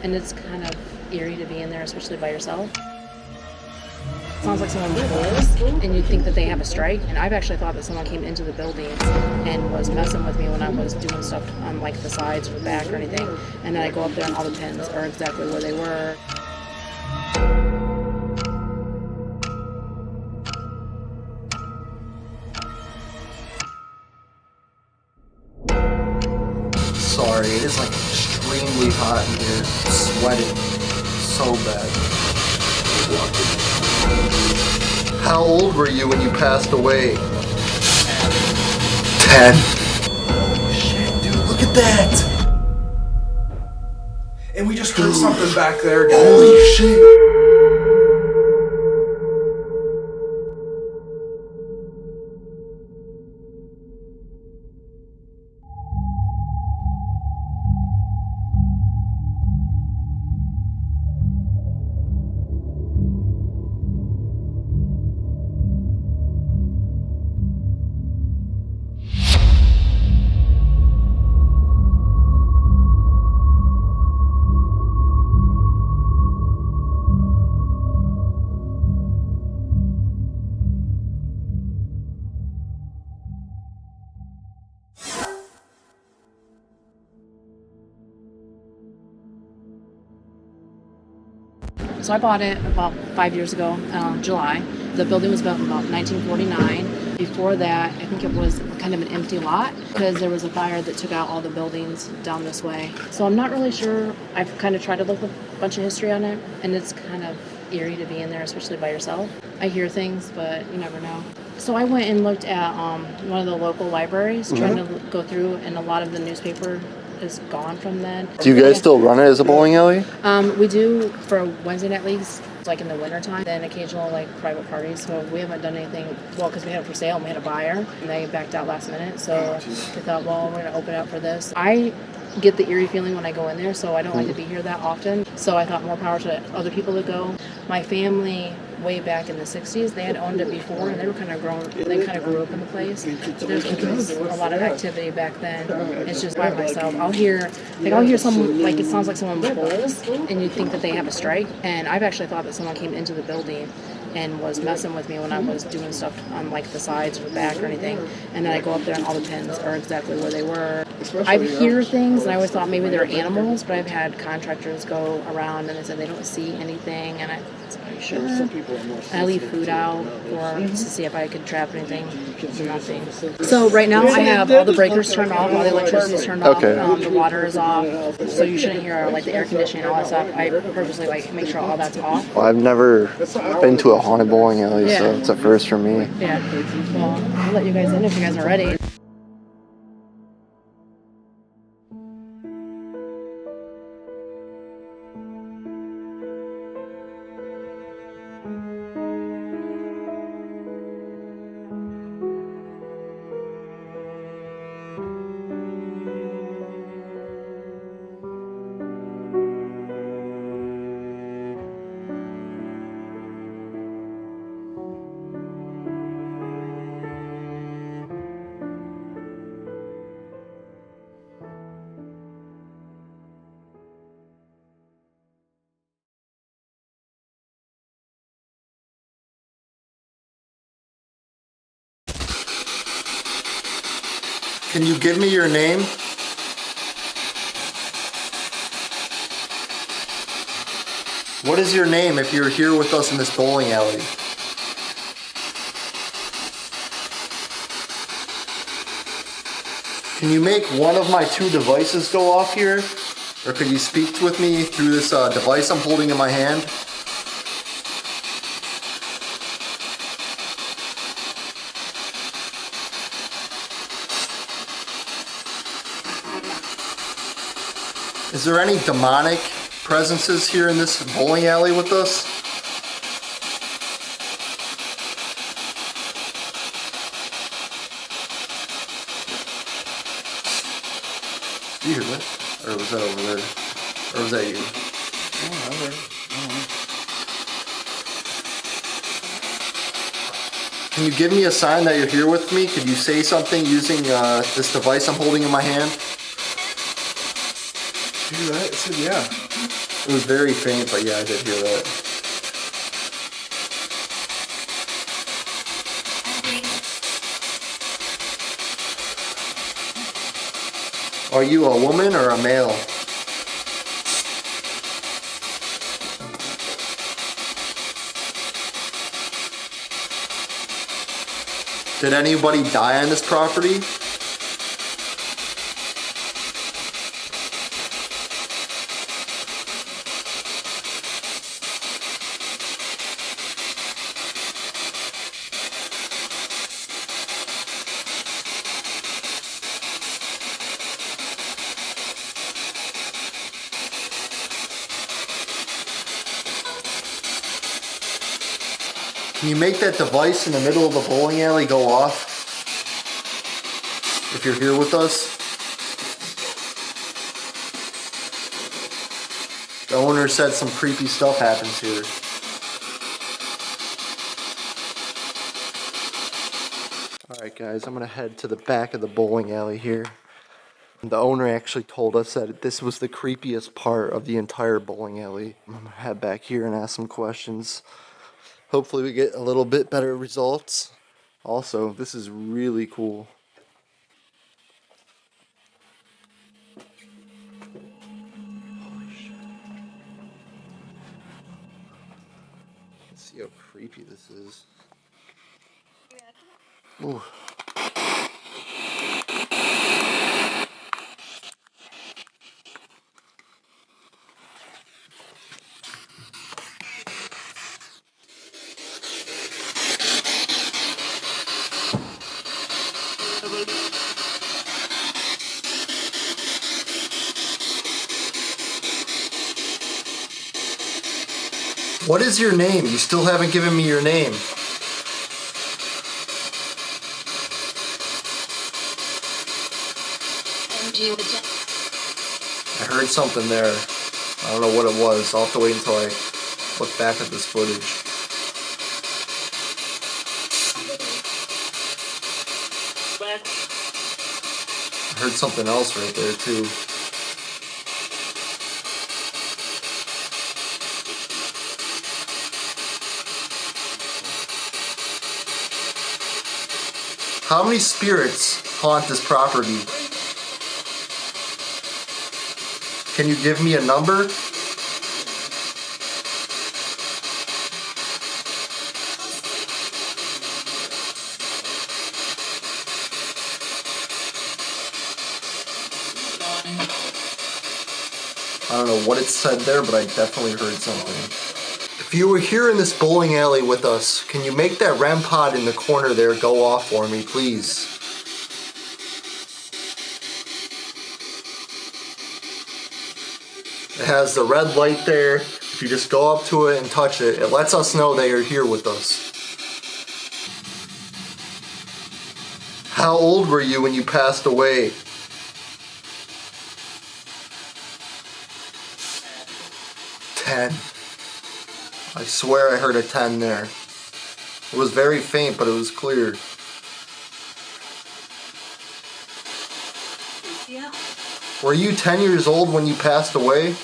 and it's kind of eerie to be in there, especially by yourself. Sounds like someone pulls, and you think that they have a strike. And I've actually thought that someone came into the building and was messing with me when I was doing stuff on like the sides or the back or anything. And then I go up there and all the pins are exactly where they were. Sorry, it is like extremely hot in here. Sweating so bad. How old were you when you passed away? 10. Holy shit, dude, look at that! And we just heard something back there, guys. Holy shit! So I bought it about 5 years ago, July. The building was built in about 1949. Before that, I think it was kind of an empty lot because there was a fire that took out all the buildings down this way. So I'm not really sure. I've kind of tried to look up a bunch of history on it, and it's kind of eerie to be in there, especially by yourself. I hear things, but you never know. So I went and looked at one of the local libraries, trying to go through, and a lot of the newspaper is gone from then. Do you guys still run it as a bowling alley? We do for Wednesday night leagues, like in the wintertime, then occasional like private parties. So we haven't done anything, well, because we had it for sale and we had a buyer and they backed out last minute. So we thought, well, we're going to open it up for this. I get the eerie feeling when I go in there, so I don't like to be here that often. So I thought more power to other people to go. My family, way back in the 60s, they had owned it before, and they were kind of grew up in the place. There's a lot of activity back then. It's just by myself. I'll hear someone, like it sounds like someone pulls, and you think that they have a strike. And I've actually thought that someone came into the building and was messing with me when I was doing stuff on like the sides or the back or anything. And then I go up there and all the pins are exactly where they were. I hear things and I always thought maybe they're animals, but I've had contractors go around and they said they don't see anything. And I said, are you sure? I leave food out or to see if I could trap anything. Nothing. So right now I have all the breakers turned off, all the electricity is turned off, the water is off, so you shouldn't hear like the air conditioning and all that stuff. I purposely like make sure all that's off. Well, I've never been to a haunted bowling alley, so it's a first for me. Yeah. Well, I'll let you guys in if you guys are ready. Can you give me your name? What is your name if you're here with us in this bowling alley? Can you make one of my two devices go off here? Or could you speak with me through this device I'm holding in my hand? Is there any demonic presences here in this bowling alley with us? Did you hear that? Or was that over there? Or was that you? Can you give me a sign that you're here with me? Could you say something using this device I'm holding in my hand? Do that? I said, yeah. It was very faint, but yeah, I did hear that. Are you a woman or a male? Did anybody die on this property? Can you make that device in the middle of the bowling alley go off? If you're here with us. The owner said some creepy stuff happens here. Alright guys, I'm gonna head to the back of the bowling alley here. The owner actually told us that this was the creepiest part of the entire bowling alley. I'm gonna head back here and ask some questions. Hopefully we get a little bit better results. Also, this is really cool. Holy shit. Let's see how creepy this is. Ooh. What is your name? You still haven't given me your name. I heard something there. I don't know what it was. I'll have to wait until I look back at this footage. I heard something else right there too. How many spirits haunt this property? Can you give me a number? I don't know what it said there, but I definitely heard something. If you were here in this bowling alley with us, can you make that REM pod in the corner there go off for me, please? It has the red light there. If you just go up to it and touch it, it lets us know that you're here with us. How old were you when you passed away? 10. I swear I heard a 10 there. It was very faint, but it was clear. Yeah. Were you 10 years old when you passed away?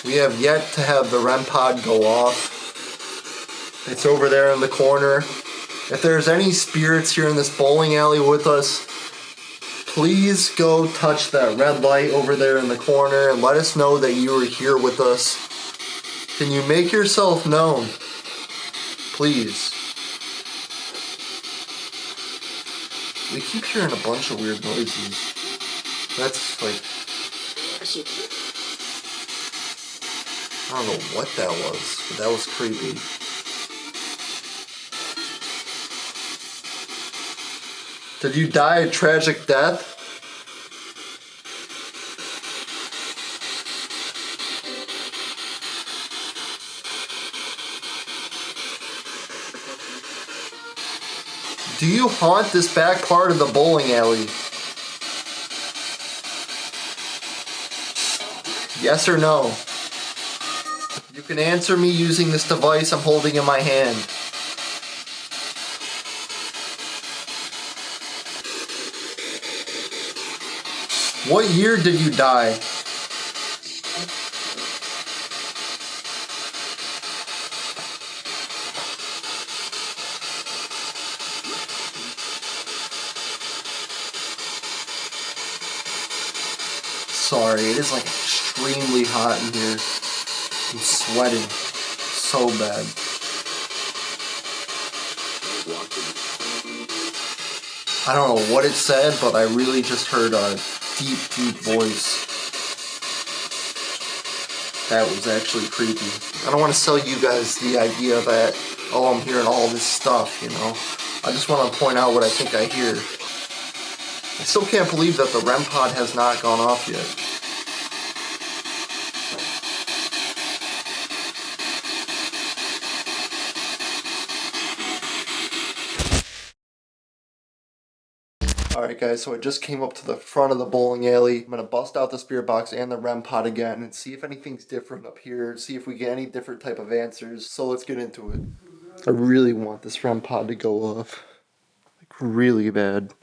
We have yet to have the REM pod go off. It's over there in the corner. If there's any spirits here in this bowling alley with us, please go touch that red light over there in the corner and let us know that you are here with us. Can you make yourself known? Please. We keep hearing a bunch of weird noises. That's like... I don't know what that was, but that was creepy. Did you die a tragic death? Do you haunt this back part of the bowling alley? Yes or no? You can answer me using this device I'm holding in my hand. What year did you die? Sorry, it is like extremely hot in here. I'm sweating so bad. I don't know what it said, but I really just heard a deep, deep voice. That was actually creepy. I don't want to sell you guys the idea that, oh, I'm hearing all this stuff, you know. I just want to point out what I think I hear. I still can't believe that the REM pod has not gone off yet. Alright guys, so I just came up to the front of the bowling alley. I'm going to bust out the spirit box and the REM pod again and see if anything's different up here, see if we get any different type of answers. So let's get into it. I really want this REM pod to go off. Like really bad.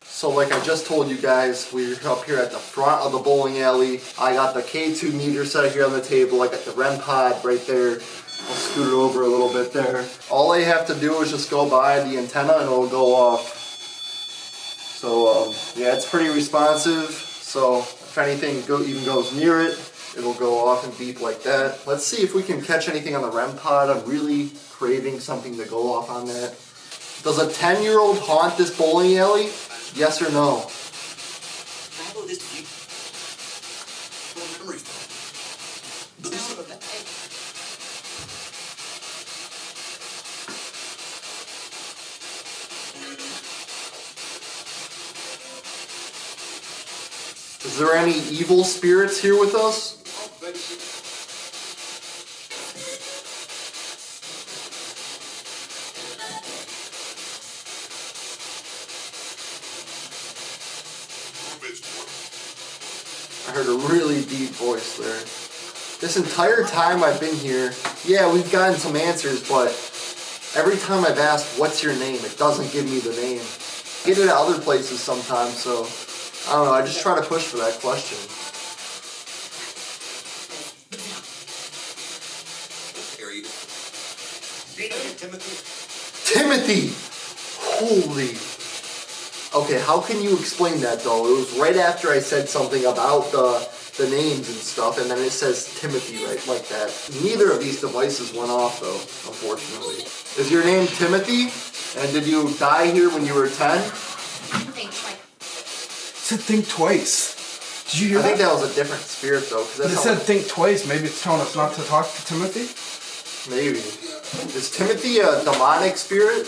So like I just told you guys, we're up here at the front of the bowling alley. I got the K2 meter set here on the table. I got the REM pod right there. I'll scoot it over a little bit there. All I have to do is just go by the antenna and it'll go off. So yeah, it's pretty responsive. So if anything even goes near it, it'll go off and beep like that. Let's see if we can catch anything on the REM pod. I'm really craving something to go off on that. Does a 10-year-old haunt this bowling alley? Yes or no? Is there any evil spirits here with us? I heard a really deep voice there. This entire time I've been here, yeah, we've gotten some answers, but every time I've asked, what's your name, it doesn't give me the name. I get it at other places sometimes, so I don't know, I just try to push for that question. Timothy! Holy... Okay, how can you explain that though? It was right after I said something about the names and stuff, and then it says Timothy right like that. Neither of these devices went off though, unfortunately. Is your name Timothy? And did you die here when you were 10? It said think twice. Did you hear that? I think that was a different spirit though. But it said think twice. Maybe it's telling us not to talk to Timothy? Maybe. Is Timothy a demonic spirit?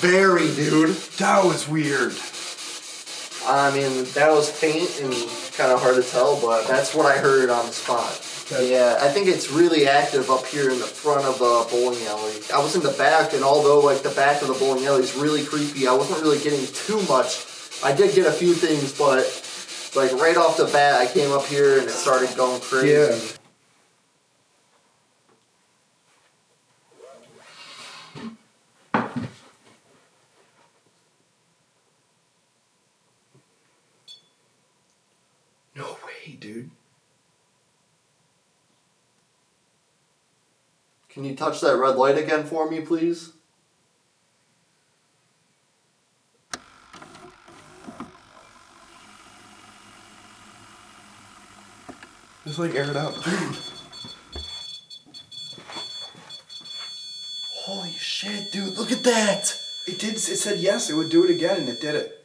Very, dude. That was weird. I mean, that was faint and kind of hard to tell, but that's what I heard on the spot. Yeah, I think it's really active up here in the front of the bowling alley. I was in the back, and although like the back of the bowling alley is really creepy, I wasn't really getting too much. I did get a few things, but like right off the bat, I came up here and it started going crazy. Yeah. No way, dude. Can you touch that red light again for me, please? Just like air it out. Holy shit, dude, look at that! It did. It said yes, it would do it again, and it did it.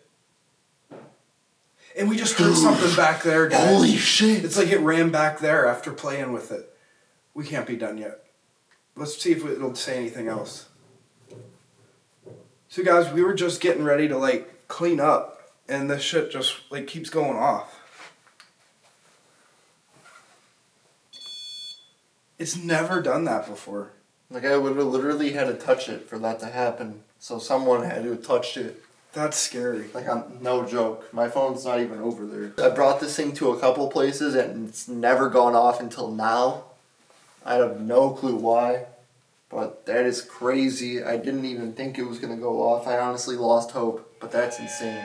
And we just heard something back there, guys. Holy shit! It's like it ran back there after playing with it. We can't be done yet. Let's see if it'll say anything else. So guys, we were just getting ready to like clean up, and this shit just like keeps going off. It's never done that before. Like I would have literally had to touch it for that to happen. So someone had to have touched it. That's scary. Like, I'm no joke. My phone's not even over there. I brought this thing to a couple places and it's never gone off until now. I have no clue why, but that is crazy. I didn't even think it was gonna go off. I honestly lost hope, but that's insane.